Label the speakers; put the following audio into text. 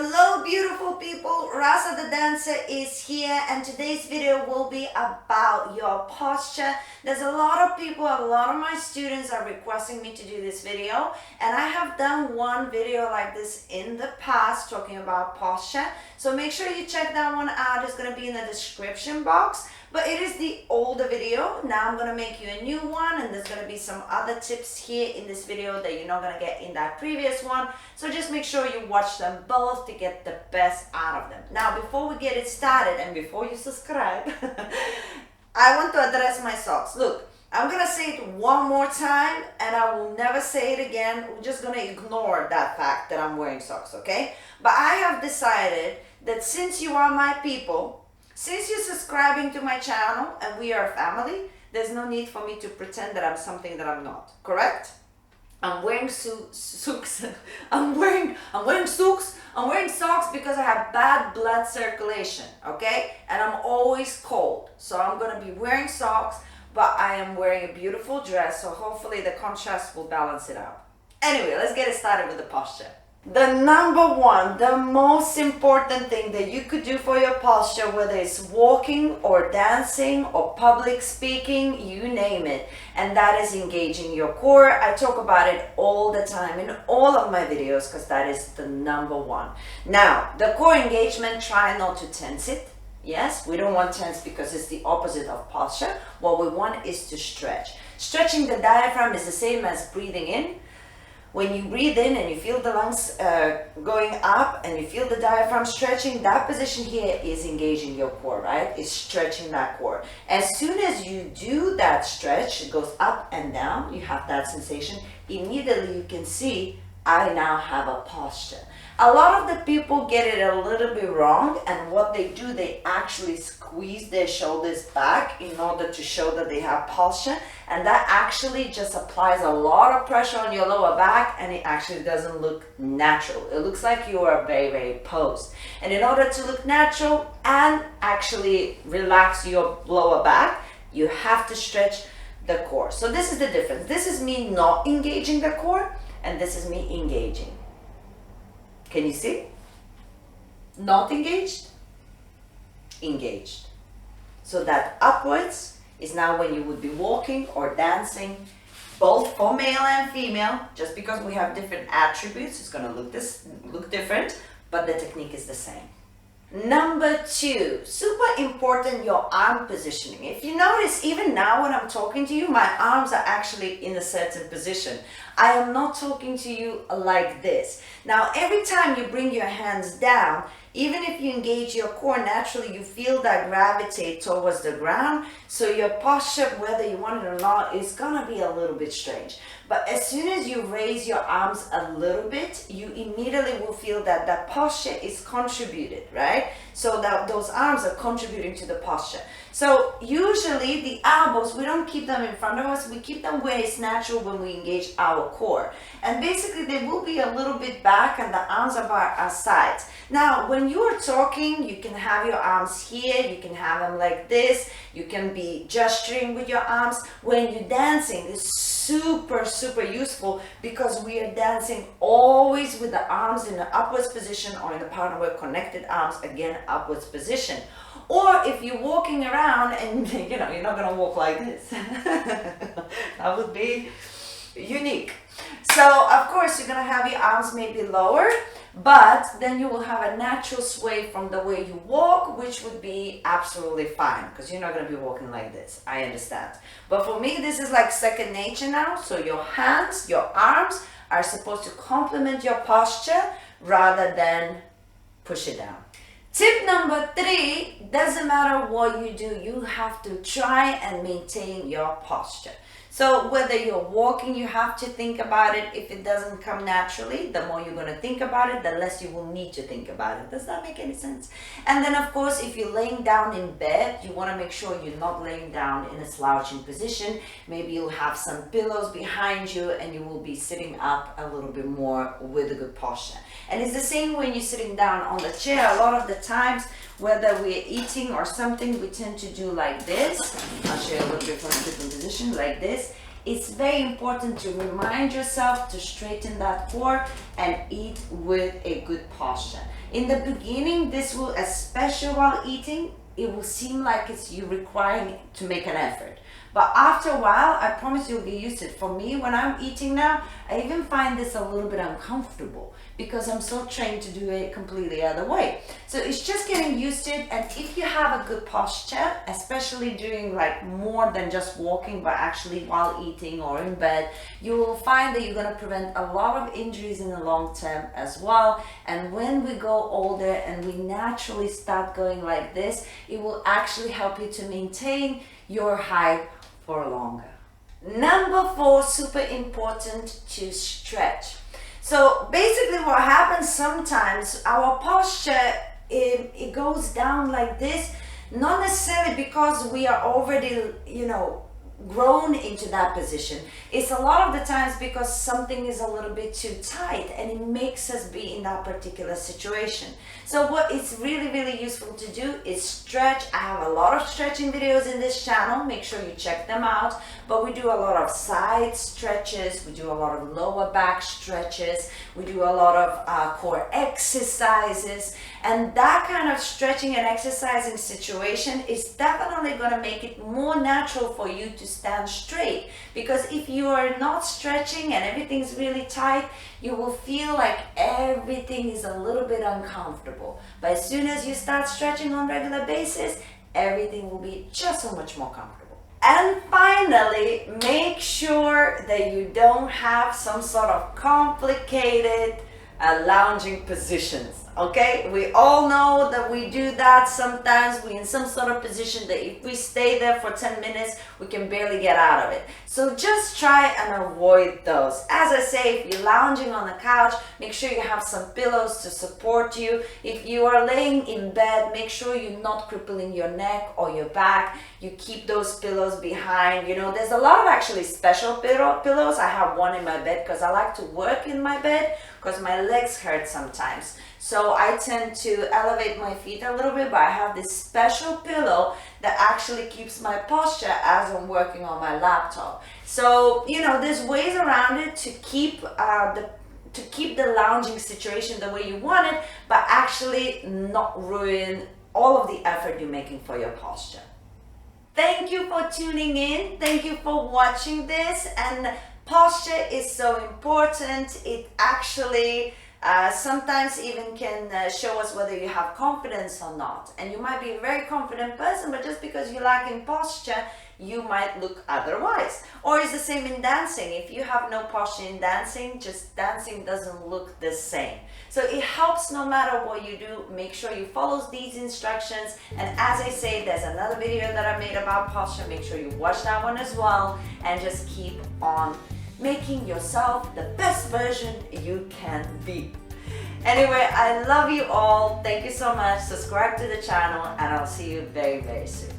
Speaker 1: Hello beautiful people, Rasa the dancer is here and today's video will be about your posture. There's a lot of people, a lot of my students are requesting me to do this video, and I have done one video like this in the past talking about posture. So make sure you check that one out. It's going to be in the description box. But it is the older video. Now I'm going to make you a new one, and there's going to be some other tips here in this video that you're not going to get in that previous one. So just make sure you watch them both to get the best out of them. Now before we get it started and before you subscribe, I want to address my socks. Look, I'm going to say it one more time and I will never say it again. We're just going to ignore that fact that I'm wearing socks, okay? But I have decided that since you are my people, since you're subscribing to my channel and we are family, there's no need for me to pretend that I'm something that I'm not, correct? I'm wearing socks. I'm wearing socks because I have bad blood circulation, okay? And I'm always cold. So I'm going to be wearing socks, but I am wearing a beautiful dress, so hopefully the contrast will balance it out. Anyway, let's get it started with the posture. The number one, the most important thing that you could do for your posture, whether it's walking or dancing or public speaking, you name it, and that is engaging your core. I talk about it all the time in all of my videos because that is the number one. Now, the core engagement, try not to tense it. Yes, we don't want tense because it's the opposite of posture. What we want is to stretch. Stretching the diaphragm is the same as breathing in. When you breathe in and you feel the lungs going up and you feel the diaphragm stretching, that position here is engaging your core, right? It's stretching that core. As soon as you do that stretch, it goes up and down, you have that sensation, immediately you can see, I now have a posture. A lot of the people get it a little bit wrong, and what they do, they actually squeeze their shoulders back in order to show that they have posture, and that actually just applies a lot of pressure on your lower back, and it actually doesn't look natural. It looks like you are very, very posed. And in order to look natural and actually relax your lower back, you have to stretch the core. So this is the difference. This is me not engaging the core, and this is me engaging. Can you see? Not engaged, engaged. So that upwards is now when you would be walking or dancing, both for male and female. Just because we have different attributes, it's gonna look different, but the technique is the same. Number two, super important, your arm positioning. If you notice, even now when I'm talking to you, my arms are actually in a certain position. I am not talking to you like this. Now, every time you bring your hands down, even if you engage your core, naturally you feel that gravitate towards the ground. So your posture, whether you want it or not, is gonna be a little bit strange. But as soon as you raise your arms a little bit, you immediately will feel that that posture is contributed, right? So that those arms are contributing to the posture. So usually the elbows, we don't keep them in front of us, we keep them where it's natural when we engage our core. And basically they will be a little bit back and the arms are by our sides. Now, when you are talking, you can have your arms here, you can have them like this, you can be gesturing with your arms. When you're dancing, it's super, super useful because we are dancing always with the arms in the upwards position or in the partner with connected arms, again, upwards position. Or if you're walking around and you know, you're not gonna walk like this. That would be unique. So of course you're gonna have your arms maybe lower, but then you will have a natural sway from the way you walk, which would be absolutely fine because you're not going to be walking like this. I understand. But for me, this is like second nature now. So your hands, your arms are supposed to complement your posture rather than push it down. Tip number three, doesn't matter what you do, you have to try and maintain your posture. So whether you're walking, you have to think about it. If it doesn't come naturally, the more you're going to think about it, the less you will need to think about it. Does that make any sense? And then of course, if you're laying down in bed, you want to make sure you're not laying down in a slouching position. Maybe you'll have some pillows behind you and you will be sitting up a little bit more with a good posture. And it's the same when you're sitting down on the chair. A lot of the times, whether we're eating or something, we tend to do like this. I'll show you a little bit from a different position, like this. it's very important to remind yourself to straighten that core and eat with a good posture. In the beginning, this will, especially while eating, it will seem like it's you requiring to make an effort. But after a while, I promise you'll get used to it. For me, when I'm eating now, I even find this a little bit uncomfortable because I'm so trained to do it completely other way. So it's just getting used to it. And if you have a good posture, especially doing like more than just walking, but actually while eating or in bed, you will find that you're going to prevent a lot of injuries in the long term as well. And when we go older and we naturally start going like this, it will actually help you to maintain your height for longer. Number 4, super important, to stretch. So basically what happens sometimes, our posture, it goes down like this, not necessarily because we are already, grown into that position. It's a lot of the times because something is a little bit too tight and it makes us be in that particular situation. So what it's really, really useful to do is stretch. I have a lot of stretching videos in this channel. Make sure you check them out. But we do a lot of side stretches. We do a lot of lower back stretches. We do a lot of core exercises. And that kind of stretching and exercising situation is definitely going to make it more natural for you to stand straight. Because if you are not stretching and everything's really tight, you will feel like everything is a little bit uncomfortable. But as soon as you start stretching on a regular basis, everything will be just so much more comfortable. And finally, make sure that you don't have some sort of complicated lounging positions. Okay, we all know that we do that sometimes. We're in some sort of position that if we stay there for 10 minutes, we can barely get out of it. So just try and avoid those. As I say, if you're lounging on the couch, make sure you have some pillows to support you. If you are laying in bed, make sure you're not crippling your neck or your back. You keep those pillows behind. There's a lot of actually special pillows. I have one in my bed because I like to work in my bed because my legs hurt sometimes. So I tend to elevate my feet a little bit, but I have this special pillow that actually keeps my posture as I'm working on my laptop. So, there's ways around it to keep the lounging situation the way you want it, but actually not ruin all of the effort you're making for your posture. Thank you for tuning in. Thank you for watching this. And posture is so important. It actually sometimes even can show us whether you have confidence or not. And you might be a very confident person, but just because you lack in posture, you might look otherwise. Or it's the same in dancing. If you have no posture in dancing, just dancing doesn't look the same. So it helps no matter what you do. Make sure you follow these instructions. And as I say, there's another video that I made about posture. Make sure you watch that one as well. And just keep on making yourself the best version you can be. Anyway, I love you all. Thank you so much. Subscribe to the channel and I'll see you very, very soon.